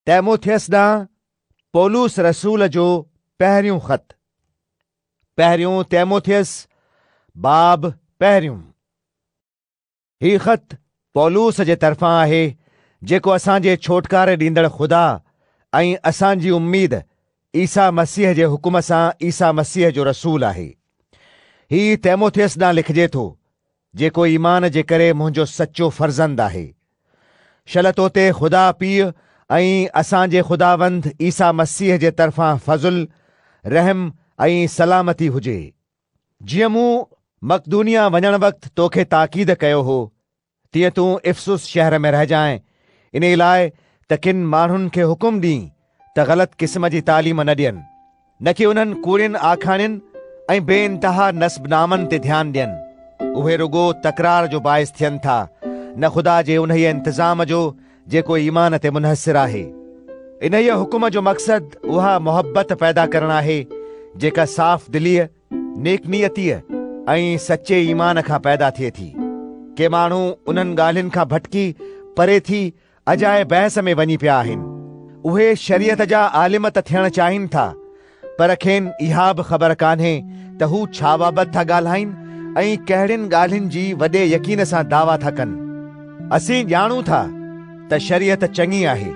तैमोथियस ॾांहुं पौलुस रसूल जो पहिरियों ख़त। पहिरियों तैमोथियस बाब पहिरियों। ही ख़त पौलुस जे तरफ़ां आहे, जेको असांजे छोटकारे ॾींदड़ ख़ुदा ऐं असांजी उम्मीद ईसा मसीह जे हुकुम सां ईसा मसीह जो रसूल आहे। ही तैमोथियस ॾांहुं लिखिजे थो, जेको ईमान जे करे मुंहिंजो सचो फर्ज़ंद आहे। शलतो ते ख़ुदा पीउ ऐं असांजे ख़ुदावंद ईसा मसीह जे तरफ़ां फज़ुल, रहम ऐं सलामती हुजे। जीअं मूं मक़दूनिया वञण वक़्तु तोखे ताकीद कयो हो, तीअं तूं इफसुस शहर में रहिजांइ, इन लाइ त किन माण्हुनि खे हुकुम ॾीं त ग़लति क़िस्म जी तालीम न ॾियनि, न कि उन्हनि कूड़ियुनि आखाणियुनि ऐं बेइंतहा नस्बनामनि ते ध्यानु ॾियनि। उहे रुगो तकरार जो बाइस थियनि था, न ख़ुदा जे उन इंतज़ाम जो जेको ईमान ते मुनहसिर आहे। इन हुकुम जो मक़सदु उहा मोहब्बत पैदा करणु आहे, जेका साफ़ दिलीअ, नेकनीयतीअ ऐं सचे ईमान खां पैदा थिए थी। के माण्हू उन्हनि ॻाल्हियुनि खां भटकी परे थी अजाए बहस में वञी पिया आहिनि। उहे शरीयत जा आलिम त थियणु चाहिनि था, पर खेनि इहा बि ख़बर कान्हे त हू छा बाबति था ॻाल्हाइनि ऐं कहिड़ियुनि ॻाल्हियुनि जी वॾे यकीन सां दावा था कनि। असीं ॼाणूं था त शरीयत चङी आहे,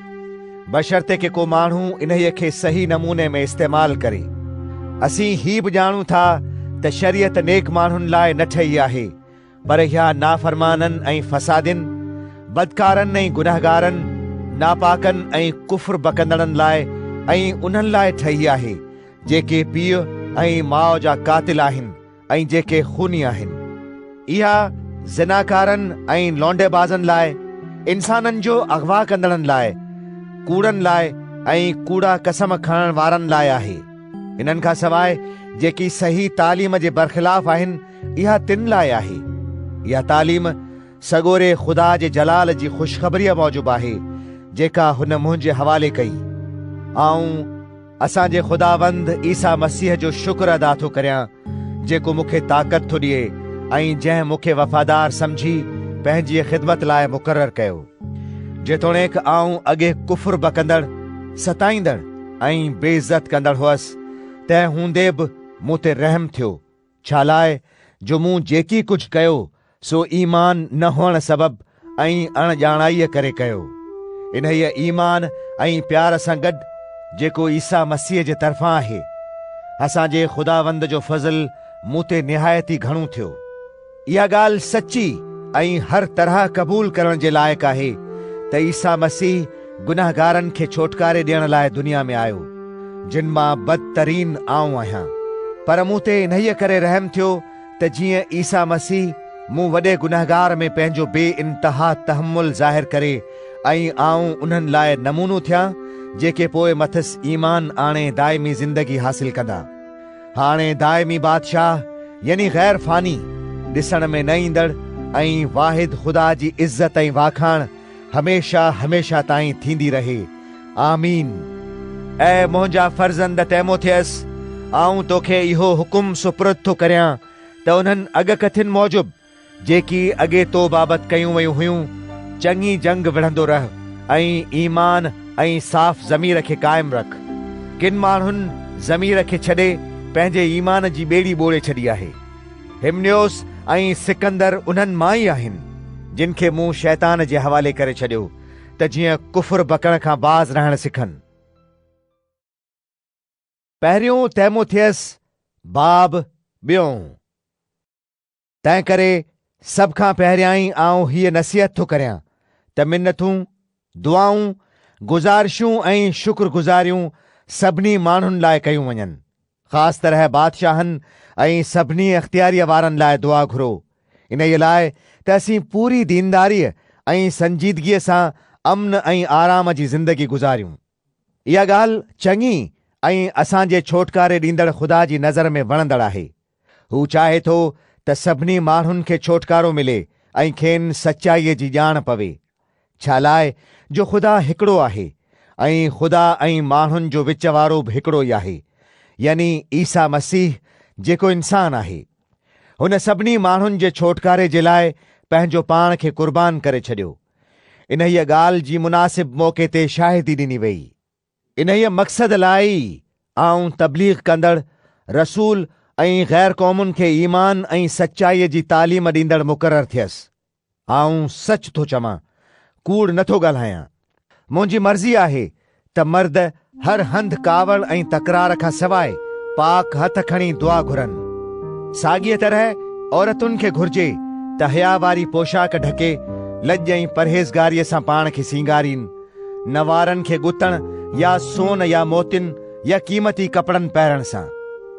बशर्ते के को माण्हू इन्हीअ खे सही नमूने में इस्तेमाल करे। असीं ही बि ॼाणूं था त शरीयत नेक माण्हुनि लाइ न ठही आहे, पर इहा नाफ़रमाननि ऐं फ़सादिन, बदकारनि ऐं गुनहगारनि, नापाकनि ऐं कुफ्र बकंदड़नि लाइ ऐं उन्हनि लाइ ठही आहे जेके पीउ ऐं माउ जा कातिल आहिनि ऐं जेके खूनी आहिनि। इहा ज़िनाकारनि ऐं लौंडेबाज़नि लाइ, इंसाननि जो अगवा कंदड़नि लाइ, कूड़नि लाइ ऐं कूड़ा कसम खणण वारनि लाइ आहे। इन्हनि खां सवाइ जेकी सही तालीम जे बरख़िलाफ़ आहिनि, इहा तिन लाइ आहे। इहा तालीम सॻोरे ख़ुदा जे जलाल जी ख़ुशख़बरीअ मौजूबु आहे, जेका हुन मुंहिंजे हवाले कई। आऊं असांजे ख़ुदावंद ईसा मसीह जो शुक्र अदा थो करियां, जेको मूंखे ताक़त थो ॾिए ऐं जंहिं मूंखे वफ़ादार सम्झी पंहिंजी ख़िदमत लाइ मुक़ररु कयो। जेतोणीकि आऊं अॻे कुफ्र बकंदड़, सताईंदड़ ऐं बेइज़त कंदड़ हुअसि, तंहिं हूंदे बि मूं ते रहम थियो। छा लाइ जो मूं जेकी कुझु कयो सो ईमान न हुअण सबबि ऐं अणॼाणाईअ करे कयो। इन्हीअ ईमान ऐं प्यार सां गॾु जेको ईसा मसीह जे तरफ़ां आहे, असांजे ख़ुदावंद जो फज़ल मूं ते निहायती घणो थियो। इहा ॻाल्हि सची ऐं हर तरह क़बूल करण जे लाइक़ु आहे त ईसा मसीह गुनाहगारनि खे छोटकारे ॾियण लाइ दुनिया में आयो, जिन मां बदतरीन आऊं आहियां। पर मूं ते इन्हीअ करे रहम थियो त जीअं ईसा मसीह मूं वॾे गुनाहगार में पंहिंजो बेइंतहा तहमुल ज़ाहिर करे ऐं आऊं उन्हनि लाइ नमूनो थियां, जेके पोइ मथसि ईमान आणे दाइमी ज़िंदगी हासिल कंदा। हाणे दाइमी बादशाह यानी ग़ैर फ़ानी, ॾिसण में न ईंदड़ ऐं वाहिद ख़ुदा जी इज़्ज़त ऐं वाखाण हमेशा हमेशा ताईं थींदी रहे। आमीन। ऐं मुंहिंजा फर्ज़ंद तैमोथियस, आऊं तोखे इहो हुकुम सुपुर्द थो करियां त उन्हनि अॻकथियुनि मौजूबु जेकी अॻे तो बाबति कयूं वयूं हुयूं, चङी जंग विढ़ंदो रह ऐं ईमान ऐं साफ़ ज़मीर खे क़ाइमु रख। किन माण्हुनि ज़मीर खे छॾे पंहिंजे ईमान जी ॿेड़ी ॿोड़े छॾी आहे। हिमन्योस ऐं सिकंदर उन्हनि मां ई आहिनि, जिन खे मूं शैतान जे हवाले करे छॾियो त जीअं कुफ्र बकण खां बाज़ रहण सिखनि। पहिरियों तैमोथियस बाब ॿियों। तंहिं करे सभ खां पहिरियां ई आऊं हीअ नसीहत थो करियां त मिन्नतूं, दुआऊं, गुज़ारिशूं ऐं शुक्रगुज़ारियूं सभिनी माण्हुनि लाइ कयूं वञनि। ख़ासि तरह बादशाहनि ऐं सभिनी अख़्तियारीअ वारनि लाइ दुआ घुरो, इन लाइ त असीं पूरी दीनदारीअ ऐं संजीदगीअ सां अमन ऐं आराम जी ज़िंदगी गुज़ारियूं। इहा ॻाल्हि चङी ऐं असांजे छोटकारे ॾींदड़ ख़ुदा जी नज़र में वणंदड़ आहे। हू चाहे थो त सभिनी माण्हुनि खे छोटकारो मिले ऐं खेनि सचाईअ जी ॼाण पवे। छा लाइ जो ख़ुदा हिकिड़ो आहे ऐं ख़ुदा ऐं माण्हुनि जो विच वारो बि हिकिड़ो ई आहे, यानी ईसा मसीह जेको इंसान आहे। हुन सभिनी माण्हुनि जे छोटकारे जे लाइ पंहिंजो पाण खे क़ुर्बान करे छॾियो। इन्हीअ ॻाल्हि जी मुनासिब मौक़े ते शाहिदी ॾिनी वई। इन्हीअ मक़सद लाइ आऊं तबलीग कंदड़ रसूल ऐं ग़ैर क़ौमुनि खे ईमान ऐं सचाईअ जी तालीम ॾींदड़ मुक़ररु थियसि। आऊं सच थो चवां, कूड़ नथो ॻाल्हायां। मुंहिंजी मर्ज़ी आहे त मर्द हर हंधि कावड़ ऐं तकरार खां सवाइ पाक हथ खणी दुआ घुरनि। साॻीअ तरह औरतुनि खे घुर्जे त हया वारी पोशाक ढके लॼ ऐं परहेज़गारीअ सां पाण खे सींगारीनि, न वारनि खे ॻुतण या सोन या मोतियुनि या क़ीमती कपड़नि पहिरण सां,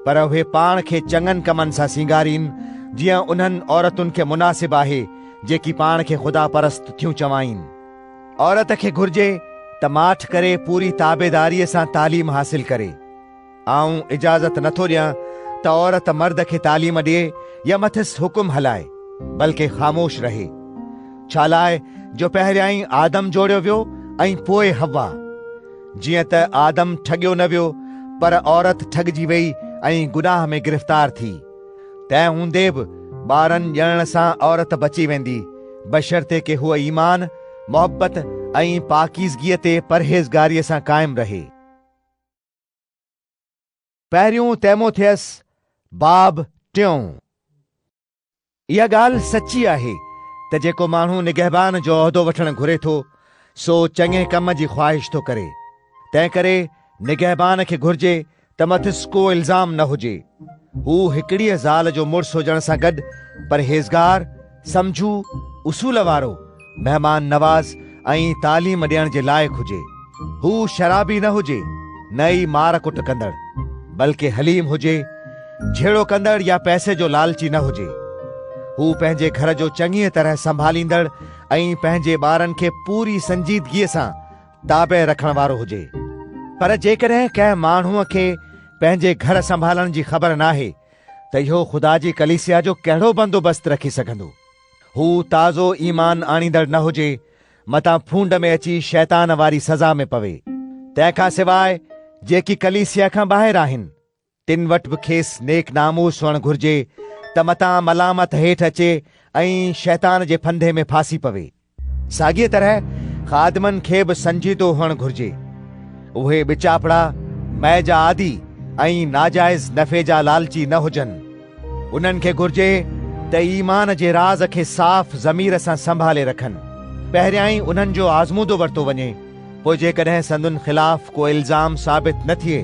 पर उहे पाण खे चङनि कमनि सां सींगारीनि, जीअं उन्हनि औरतुनि खे मुनासिब आहे जेकी पाण खे ख़ुदा परस्त थियूं चवाईनि। औरत खे घुर्जे त माठ करे पूरी ताबेदारीअ सां तालीम हासिल करे। आऊं इजाज़त नथो ॾियां त औरत मर्द खे तालीम ॾिए या मथिस हुकुम हलाए, बल्कि ख़ामोश रहे। छा लाइ जो पहिरियां ई आदम जोड़ियो वियो ऐं पोइ हवा। जीअं त आदम ठगियो न वियो, पर औरत ठगजी वई ऐं गुनाह में गिरफ़्तार थी। तंहिं हूंदे बि ॿारनि ॼणण सां औरत बची वेंदी, बशर्ते के हूअ ईमान, मोहब्बत ऐं पाकीज़गीअ ते परहेज़गारीअ सां क़ाइमु रहे। पहिरियों तीमुथियुस बाब 3। इहा ॻाल्हि सची आहे त जेको माण्हू निगहबान जो उहिदो वठणु घुरे थो, सो चङे कम जी ख़्वाहिश थो करे। तंहिं करे निगहबान खे घुर्जे त मथिस को इल्ज़ाम न हुजे। हू हिकिड़ीअ ज़ाल जो मुड़ुस हुजण सां गॾु परहेज़गार, सम्झू, उसूल वारो, महिमान नवाज़ ऐं तालीम ॾियण जे लाइक़ु हुजे। हू शराबी न हुजे, न ई मार कुट कंदड़, बल्कि हलीम हुजे, झेड़ो कंदड़ या पैसे जो लालची न हुजे। हू पंहिंजे घर जो चङीअ तरह संभालींदड़ ऐं पंहिंजे ॿारनि खे पूरी संजीदगीअ सां ताबे रखण वारो हुजे। पर जेकॾहिं कंहिं माण्हूअ खे पंहिंजे घर संभालण जी ख़बर नाहे त इहो ख़ुदा जी कलीसिया जो कहिड़ो बंदोबस्तु रखी सघंदो। हू ताज़ो ईमान आणींदड़ न हुजे, मतां फूंड में अची शैतान वारी सज़ा में पवे। तंहिंखां सवाइ जेकी कलीसिया खां ॿाहिरि आहिनि, तिन वटि बि खेसि नेक नामूस हुअणु घुर्जे त मतां मलामत हेठि अचे ऐं शैतान जे फंदे में फासी पवे। साॻीअ तरह ख़ादिमनि खे बि संजीदो हुअणु घुर्जे। उहे बिचापड़ा, मैजा आदि ऐं नाजाइज़ नफ़े जा लालची न हुजनि। उन्हनि खे घुर्जे त ईमान जे राज़ खे साफ़ ज़मीर सां संभाले रखनि। पहिरियां ई उन्हनि जो आज़मूदो वरितो वञे, पोइ जेकॾहिं संदुनि ख़िलाफ़ को इल्ज़ाम साबित न थिए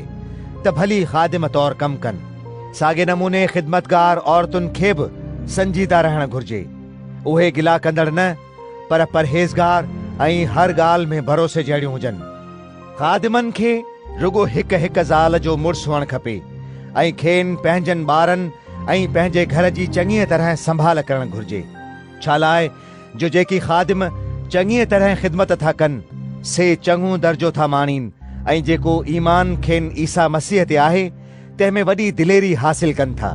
त भली ख़ादिम तौरु कमु कनि। साॻे नमूने ख़िदमतगार औरतुनि खे बि संजीदा रहणु घुर्जे। उहे गिला कंदड़ न, पर परहेज़गार ऐं हर ॻाल्हि में भरोसे जहिड़ियूं हुजनि। ख़ादिमनि खे रुगो हिक हिक ज़ाल जो मुड़ुसु हुअणु खपे ऐं खेनि पंहिंजनि ॿारनि ऐं पंहिंजे घर जी चङीअ तरह संभाल करणु घुर्जे। छा लाइ जो जेकी ख़ादिम चङीअ तरह ख़िदमत था कनि, से चङो दर्जो था माणीनि, ऐं जेको ईमान खेनि ईसा मसीह ते आहे, तंहिंमें वॾी दिलेरी हासिल कनि था।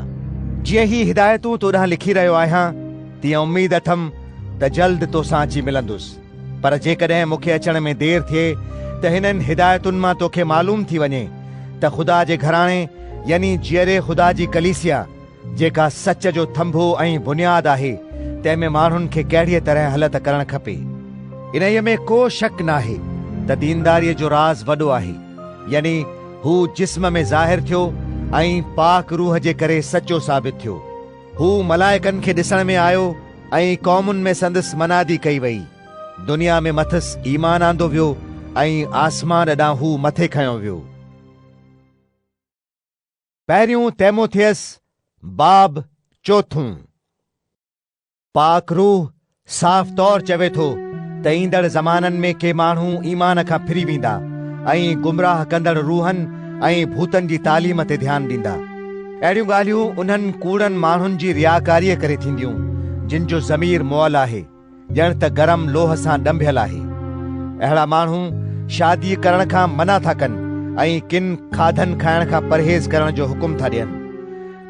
जीअं ही हिदायतूं तोॾांहुं लिखी रहियो आहियां, तीअं उमेद अथमि त जल्द तोसां अची मिलंदुसि। पर जेकॾहिं मूंखे अचण में देरि थिए त हिननि हिदायतुनि मां तोखे मालूम थी वञे त ख़ुदा जे घराणे यानी जीअरे ख़ुदा जी कलीसिया, जेका सच जो थंभो ऐं बुनियाद आहे, तंहिंमें माण्हुनि खे कहिड़ीअ तरह हलत करणु खपे। इन्हीअ में को शक नाहे त दीनदारीअ जो राज़ वॾो आहे, यानी हू जिस्म में ज़ाहिर थियो ऐं पाक रूह जे करे सचो साबित थियो। हू मलाइकनि खे ॾिसण में आयो ऐं क़ौमुनि में संदसि मनादी कई वई। दुनिया में मथिसि ईमान आंदो वियो ऐं आसमान ॾांहुं हू मथे खयो वियो। पहिरियों तीमुथियुस बाब 4। पाक रूह साफ़ तौर चवे थो त ईंदड़ ज़माननि में के माण्हू ईमान खां फिरी वेंदा ऐं गुमराह कंदड़ रूहनि ऐं भूतनि जी तालीम ते ध्यानु ॾींदा। अहिड़ियूं ॻाल्हियूं उन्हनि कूड़नि माण्हुनि जी रियाकारीअ करे थींदियूं, जिन जो ज़मीर मुअल आहे, ॼण त गरम लोह सां ॾंभियल आहे। अहिड़ा माण्हू शादी करण खां मना था कनि ऐं किन खाधनि खाइण खां परहेज़ करण जो हुकुम था ॾियनि।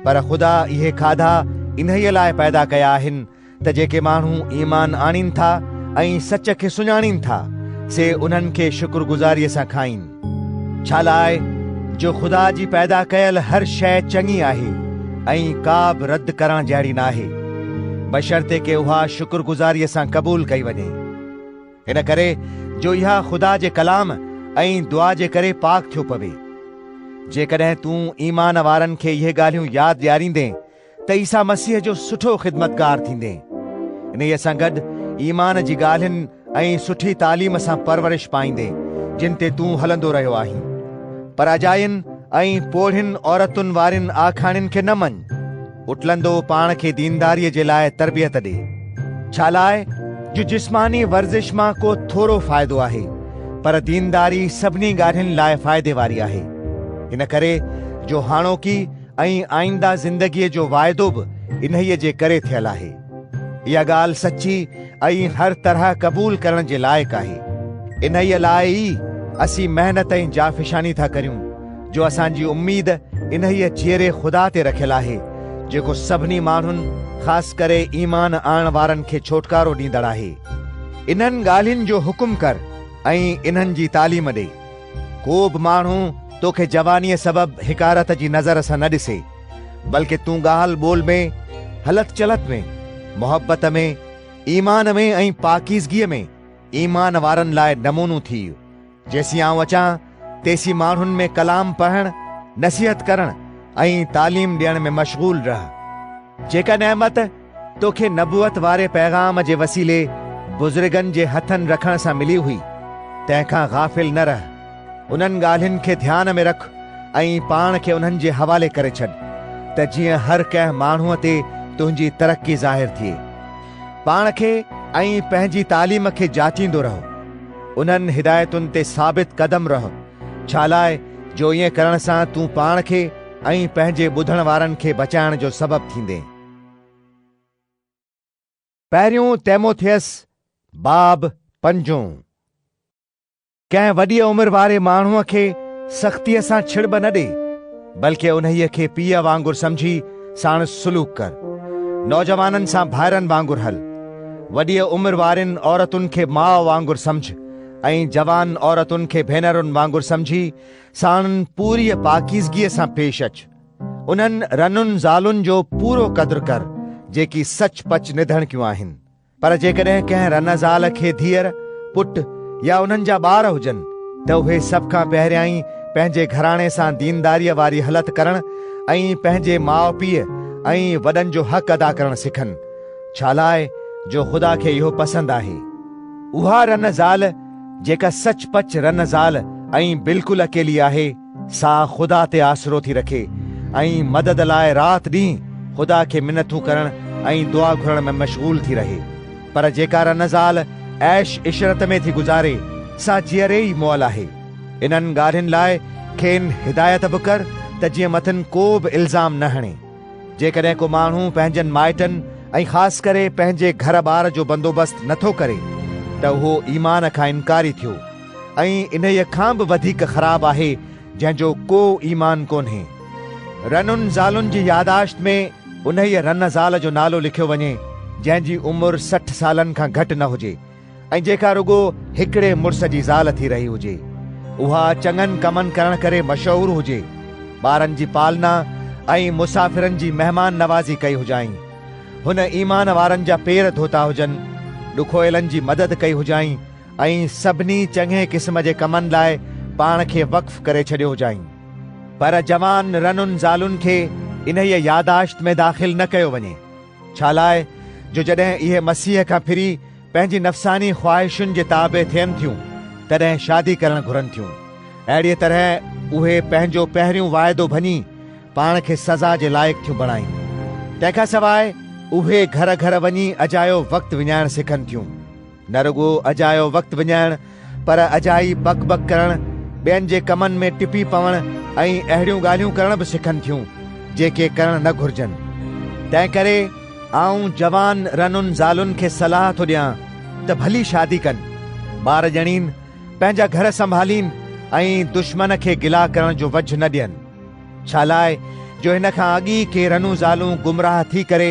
पर ख़ुदा इहे खाधा इन्हीअ लाइ पैदा कया आहिनि त जेके माण्हू ईमान आणीनि था ऐं सच खे सुञाणीनि था, से उन्हनि खे शुक्रगुज़ारीअ सां खाइनि। छा लाइ जो ख़ुदा जी पैदा कयल हर शइ चङी आहे ऐं का बि रद्द करण जहिड़ी नाहे, बशर्ते के उहा शुक्रगुज़ारीअ सां क़बूल कई वञे। इन करे जो इहा ख़ुदा जे कलाम ऐं दुआ जे करे पाक थियो पवे। जेकॾहिं तूं ईमान वारनि खे इहे ॻाल्हियूं यादि ॾियारींदे त ईसा मसीह जो सुठो ख़िदमतकार थींदे। इन्हीअ सां गॾु ईमान जी ॻाल्हियुनि ऐं सुठी तालीम सां परवरिश पाईंदे जिन ते तूं हलंदो रहियो आहीं। पर अजायुनि ऐं पोढ़ियुनि औरतुनि वारनि आखाणियुनि खे न मञ। उटलंदो पाण खे दीनदारीअ जे लाइ तरबियत ॾे। छा लाइ जो जिस्मानी वर्ज़िश मां को थोरो फ़ाइदो आहे, पर दीनदारी सभिनी ॻाल्हियुनि लाइ फ़ाइदे वारी आहे। इन करे जो हाणोकी ऐं आईंदा ज़िंदगीअ जो वाइदो बि इन्हीअ जे करे थियल आहे। इहा ॻाल्हि सची ऐं हर तरह क़बूल करण जे लाइक़ु आहे। इन्हीअ लाइ ई असीं महिनत ऐं जाफ़िशानी था करियूं जो असांजी उम्मीद इन्हीअ जीअरे ख़ुदा ते रखियल आहे जेको सभिनी माण्हुनि ख़ासि करे ईमान आणण वारनि खे छोटकारो ॾींदड़ आहे। इन्हनि ॻाल्हियुनि जो हुकुम कर ऐं इन्हनि जी तालीम ॾे। को बि माण्हू तोखे जवानीअ सबबि हिकारत जी नज़र सां न ॾिसे, बल्कि तूं ॻाल्हि ॿोल में, हलत चलत में, मोहबत में, ईमान में ऐं पाकीज़गीअ में ईमान वारनि लाइ नमूनो थी। जेसीं आऊं अचां तेसीं माण्हुनि में कलाम पढ़ण, नसीहत करण ऐं तालीम ॾियण में मशगूल रह। जेका नेमत तोखे नबूअत वारे पैगाम जे वसीले बुज़ुर्गनि जे हथनि रखण सां मिली हुई, तंहिंखां गाफ़िल न रह। उन्हनि ॻाल्हियुनि खे ध्यान में रख ऐं पाण खे उन्हनि जे हवाले करे छॾ त जीअं हर कंहिं माण्हूअ ते तुंहिंजी तरक़ी ज़ाहिर थिए। पाण खे ऐं पंहिंजी तालीम खे जाचींदो रहो। उन्हनि हिदायतुनि ते साबित क़दम रहो। छा लाइ जो ईअं करण सां तूं पाण खे ऐं पंहिंजे ॿुधण वारनि खे बचाइण जो सबबु थींदे। पहिरियों तीमुथियुस बाब 5। कंहिं वॾी उमिरि वारे माण्हूअ खे सख़्तीअ सां छिड़ब न ॾे, बल्कि उन्हीअ खे पीउ वांगुरु समझी साण सुलूक कर। नौजवाननि सां भाइरनि वांगुरु हल। वॾी उमिरि वारनि औरतुनि खे माउ वांगुरु समझ ऐं जवान औरतुनि खे भेनरुनि वांगुरु समझी साणनि पूरी पाकीज़गीअ सां पेश अच। उन्हनि रनुनि ज़ालुनि जो पूरो क़द्र कर जेकी सच पच निधणकियूं आहिनि। पर जेकॾहिं कंहिं रन ज़ाल खे धीअर, पुट या उन्हनि जा ॿार हुजनि त उहे सभ खां पहिरियां ई पंहिंजे घराणे सां दीनदारीअ वारी हलत करण ऐं पंहिंजे माउ पीउ ऐं वॾनि जो हक़ अदा करणु सिखनि। छा लाइ जो ख़ुदा खे इहो पसंदि आहे। उहा रन ज़ाल जेका सच पच रन ज़ाल ऐं बिल्कुलु अकेली आहे, सा ख़ुदा ते आसरो थी रखे ऐं मदद लाइ राति ॾींहुं ख़ुदा खे मिनतूं करण ऐं दुआ घुरण में मशगूल थी रहे। पर जेका रन ज़ाल ऐश इशरत में थी गुज़ारे, सा जीअरे ई मुअल आहे। इन्हनि ॻाल्हियुनि लाइ खेनि हिदायत बि कर त जीअं मथनि को बि इल्ज़ाम न हणे। जेकॾहिं को माण्हू पंहिंजनि माइटनि ऐं ख़ासि करे पंहिंजे घर ॿार जो बंदोबस्तु नथो करे त उहो ईमान खां इनकारी थियो ऐं इन्हीअ खां बि वधीक ख़राबु आहे जंहिंजो को ईमान कोन्हे। रनुनि ज़ालुनि जी यादाश्त में उन्हीअ रन ज़ाल जो नालो लिखियो वञे जंहिंजी उमिरि 60 सालनि खां घटि न हुजे ऐं जेका रुगो हिकिड़े मुड़ुस जी ज़ाल थी रही हुजे। उहा चङनि कमनि करण करे मशहूरु हुजे, ॿारनि जी पालना ऐं मुसाफ़िरनि जी महिमान नवाज़ी कई हुजाईं। हुन ईमान वारनि जा पेर धोता हुजनि, ॾुखोयलनि जी मदद कई हुजाईं ऐं सभिनी चङे क़िस्म जे कमनि लाइ पाण खे वक़्फ़ करे छॾियो हुजाईं। पर जवान रनुनि ज़ालुनि खे इन्हीअ यादाश्त में दाख़िल न कयो वञे। छा लाइ जो जॾहिं इहे मसीह खां फिरी पंहिंजी नफ़सानी ख़्वाहिशुनि जे ताबे थियनि थियूं तॾहिं शादी करणु घुरनि थियूं। अहिड़ीअ तरह उहे पंहिंजो पहिरियों वाइदो भञी पाण खे सज़ा जे लाइक़ु थियूं बणाइनि। तंहिंखां सवाइ उहे घर घर वञी अजायो वक़्तु विञाइणु सिखनि थियूं। न रुगो अजायो वक़्तु विञाइणु, पर अजाई बक बक करणु, ॿियनि जे कमनि में टिपी पवणु ऐं अहिड़ियूं ॻाल्हियूं करण बि सिखनि थियूं जेके करणु न घुरिजनि। तंहिं करे आऊं जवान रनुनि ज़ालुनि खे सलाह थो ॾियां त भली शादी कनि, ॿार ॼणीनि, पंहिंजा घर संभालीनि ऐं दुश्मन खे गिला करण जो वझ न ॾियनि। छा लाइ जो हिन खां अॻी के रनू ज़ालूं गुमराह थी करे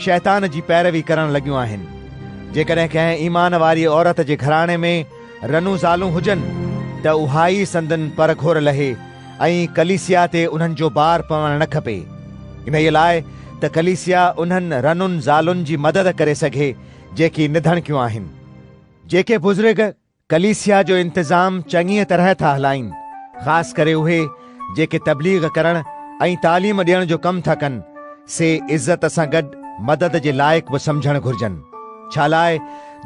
शैतान जी पैरवी करण लॻियूं आहिनि। जेकॾहिं कंहिं ईमान वारी औरत जे घराणे में रनू ज़ालूं हुजनि त उहा ई संदन पर घोर लहे ऐं कलीसिया ते उन्हनि जो बार पवणु न खपे। इन्हीअ लाइ त कलीसिया उन्हनि रनुनि ज़ालुनि जी मदद करे सघे जेकी निधणकियूं आहिनि। जेके बुज़ुर्ग कलीसिया जो इंतज़ाम चङीअ तरह था हलाइनि, ख़ासि करे उहे जेके तबलीग करण ऐं तालीम ॾियण जो कमु था कनि, से इज़त सां गॾु मदद जे लाइक़ बि सम्झण घुर्जनि। छा लाइ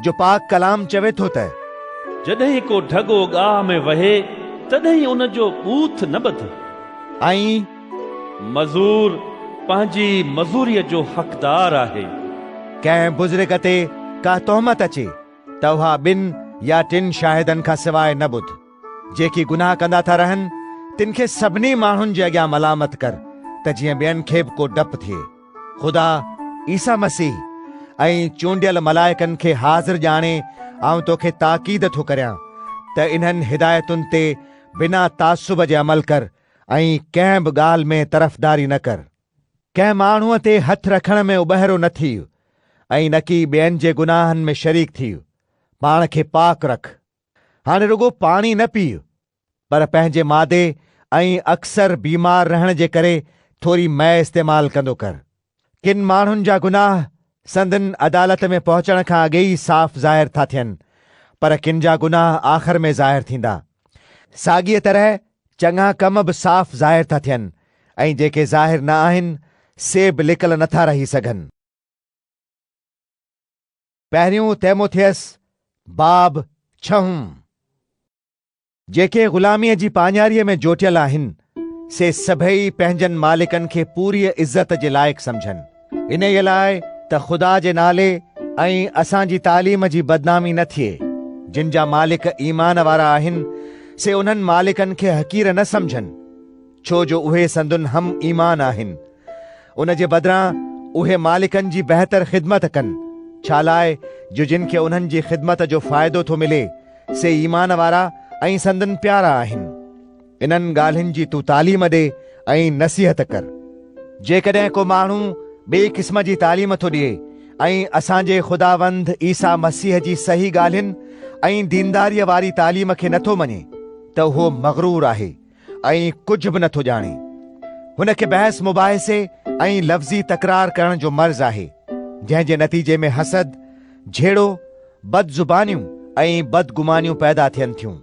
जो पाक कलाम चवे थो त जॾहिं को ढगो गाह में वहे तॾहिं उन जो बूथ न ॿध, ऐं मज़ूर पंहिंजी मज़ूरीअ जो हक़दार आहे। कंहिं बुज़ुर्ग ते का तोहमत अचे त उहा 2 या 3 शाहिदनि खां सवाइ न ॿुध। जेकी गुनाह कंदा था रहनि, तिन खे सभिनी माण्हुनि जे अॻियां मलामत कर त जीअं ॿियनि खे बि को डपु थिए। ख़ुदा ईसा मसीह ऐं चूंडियल मलाइकनि खे हाज़िर ॼाणे आऊं तोखे ताकीद थो करियां त इन्हनि हिदायतुनि ते बिना तासुब जे अमल कर ऐं कंहिं बि ॻाल्हि में तरफ़दारी न कर। कंहिं माण्हूअ ते हथ रखण में उॿहिरो न थी ऐं न की ॿियनि जे गुनाहनि में शरीक थी। पाण खे पाक रख। हाणे रुगो पाणी न पीउ, पर पंहिंजे मादे ऐं अक्सर बीमार रहण जे करे थोरी मै इस्तेमाल कंदो कर। किन माण्हुनि जा गुनाह संदन अदालत में पहुचण खां अॻे ई साफ़ ज़ाहिर था थियनि, पर किन जा गुनाह आख़िर में ज़ाहिर थींदा। साॻीअ तरह चङा कम बि साफ़ ज़ाहिर था थियनि ऐं जेके ज़ाहिर न आहिनि से बि लिकल नथा रही सघनि। पहिरियों तीमुथियुस बाब 6। जेके ग़ुलामीअ जी पाञारीअ में जोटियल आहिनि, से सभई पंहिंजनि मालिकनि खे पूरी इज़त जे लाइक़ सम्झनि, इन लाइ त ख़ुदा जे नाले ऐं असांजी तालीम जी बदनामी न थिए। जिन जा मालिक ईमान वारा आहिनि, से उन्हनि मालिकनि खे हक़ीर न सम्झनि, छो जो उहे संदुन हम ईमान आहिनि। उन जे बदिरां उहे मालिकनि जी बहितर ख़िदमत कनि। छा लाइ जो जिन खे उन्हनि जी ख़िदमत जो फ़ाइदो थो मिले, से ईमान वारा ऐं संदन प्यारा आहिनि। इन्हनि ॻाल्हियुनि जी तूं तालीम ॾे ऐं नसीहत कर। जेकॾहिं को माण्हू ॿिए क़िस्म जी तालीम थो ॾिए ऐं असांजे ख़ुदावंद ईसा मसीह जी सही ॻाल्हियुनि ऐं दीनदारीअ वारी तालीम खे नथो मञे, त उहो मग़रूर आहे ऐं कुझु बि नथो ॼाणे। हुन खे बहस मुबाहिसे ऐं लफ़्ज़ी तकरार करण जो मर्ज़ आहे, जंहिं जे नतीजे में हसद, झेड़ो, बदज़ुबानियूं ऐं बदगुमानियूं पैदा थियनि थियूं।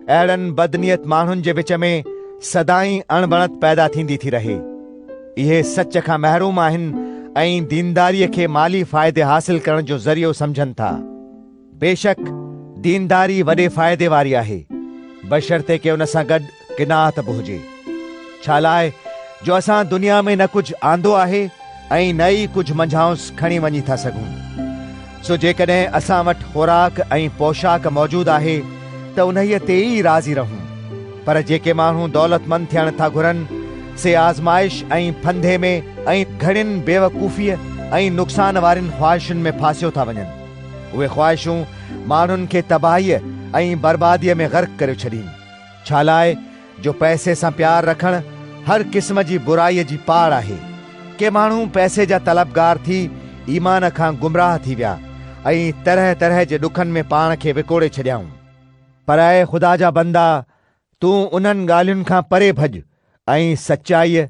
अहिड़नि बदनियत माण्हुनि जे विच में सदाई अणबणत पैदा थींदी थी रहे। इहे सच खां महरूम आहिनि ऐं दीनदारीअ खे माली फ़ाइदे हासिल करण जो ज़रियो सम्झनि था। बेशक दीनदारी वॾे फ़ाइदे वारी आहे, बशर्ते के उन सां गॾु किनात बि हुजे। छा लाइ जो असां दुनिया में न कुझु आंदो आहे ऐं न ई कुझु मंझाउंस खणी वञी था सघूं। सो जेकॾहिं असां वटि ख़ुराक ऐं पोशाक मौजूदु आहे त उन्हीअ ते ई राज़ी रहूं। पर जेके माण्हू दौलतमंद थियण था घुरनि, से आज़माइश ऐं फंधे में ऐं घणियुनि बेवकूफ़ीअ ऐं नुक़सान वारियुनि ख़्वाहिशुनि में फासियो था वञनि। उहे ख़्वाहिशूं माण्हुनि खे तबाहीअ ऐं बर्बादीअ में ग़र्क़ करे छॾीनि। छा लाइ जो पैसे सां प्यार रखणु हर क़िस्म जी बुराईअ जी पाड़ आहे। के माण्हू पैसे जा तलबगार थी ईमान खां गुमराह थी विया ऐं तरह तरह जे ॾुखनि में पाण खे विकोड़े छॾियाऊं। पर ऐं ख़ुदा जा बंदा, तूं उन्हनि ॻाल्हियुनि खां परे भॼ ऐं सचाईअ,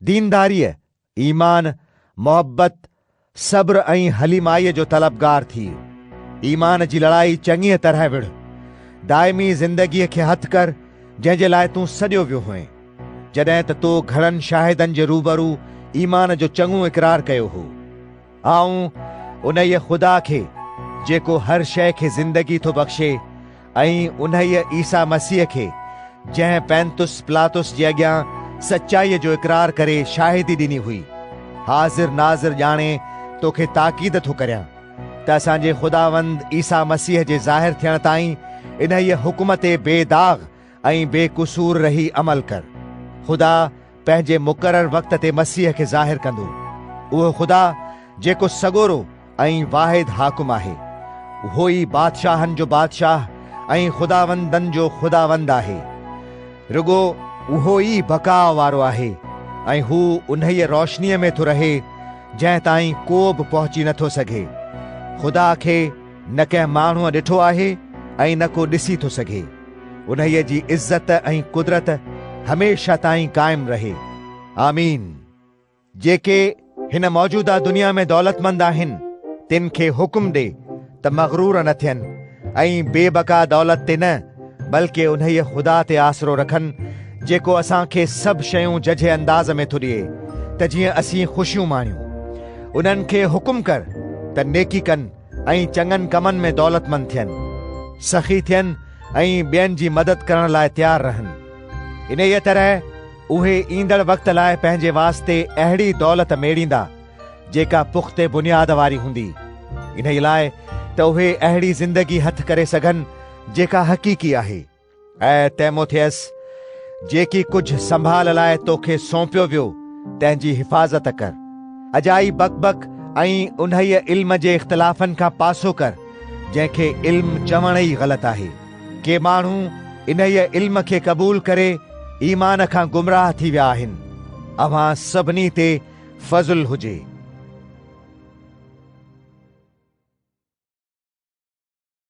दीनदारीअ, ईमान, मोहब्बत, सब्र ऐं हलीमाईअ जो तलबगार थी। ईमान जी लड़ाई चङीअ तरह विढ़। दाइमी ज़िंदगीअ खे हथु कर, जंहिं जे लाइ तूं सॼो वियो हुएं, जॾहिं त तो घणनि शाहिदनि जे रूबरू ईमान जो चङो इक़रार कयो हो। आऊं उन्हीअ ख़ुदा खे, जेको हर शइ खे ज़िंदगी थो बख़्शे, ऐं उन्हीअ ईसा मसीह खे, जंहिं पैंतुस पिलातुस जे अॻियां सचाईअ जो इक़रार करे शाहिदी ॾिनी हुई, हाज़िर नाज़िर ॼाणे तोखे ताकीद थो करियां त असांजे ख़ुदावंद ईसा मसीह जे ज़ाहिर थियण ताईं इन्हीअ हुकुम ते बेदाग़ ऐं बेक़सूर रही अमल कर। ख़ुदा पंहिंजे मुक़रर वक़्त ते मसीह खे ज़ाहिर कंदो। उहो ख़ुदा जेको सॻोरो ऐं वाहिद हाकुम आहे, उहो ई बादशाहनि जो बादशाह ऐं ख़ुदावंदनि जो ख़ुदावंद आहे। रुगो उहो ई बका वारो आहे ऐं हू उन्हीअ रोशनीअ में थो रहे जंहिं ताईं को बि पहुची नथो सघे। ख़ुदा खे न कंहिं माण्हूअ ॾिठो आहे ऐं न को ॾिसी थो सघे। उन्हीअ जी इज़्ज़त ऐं कुदरत हमेशह ताईं क़ाइमु रहे। आमीन। जेके हिन मौजूदा दुनिया में दौलतमंद आहिनि, तिन खे हुकुम ॾे त मग़रूर न थियनि ऐं बेबका दौलत ते न बल्कि उन्हीअ ख़ुदा ते आसरो रखनि जेको असांखे सभु शयूं जझे अंदाज़ में थो ॾिए त जीअं असीं ख़ुशियूं माणियूं। उन्हनि खे हुकुम कर त नेकी कनि ऐं चङनि कमनि में दौलतमंद थियनि, सख़ी थियनि ऐं ॿियनि जी मदद करण लाइ तयारु रहनि। इन ई तरह उहे ईंदड़ वक़्त लाइ पंहिंजे वास्ते अहिड़ी दौलत मेड़ींदा जेका पुख़्ते बुनियाद वारी हूंदी, इन लाइ त उहे अहिड़ी ज़िंदगी हथ करे सघनि जेका हक़ीक़ी आहे। ऐं तैमोथियस, जेकी कुझु संभाल लाइ तोखे सौंपियो वियो तंहिंजी हिफ़ाज़त कर। अजाई बकबक ऐं उन्हीअ इल्म जे इख़्तिलाफ़नि खां पासो कर जंहिंखे इल्म चवण ई ग़लति आहे। के माण्हू इन्हीअ इल्म खे क़बूल करे ईमान खां गुमराह थी विया आहिनि। अव्हां सभिनी ते फज़ुल हुजे।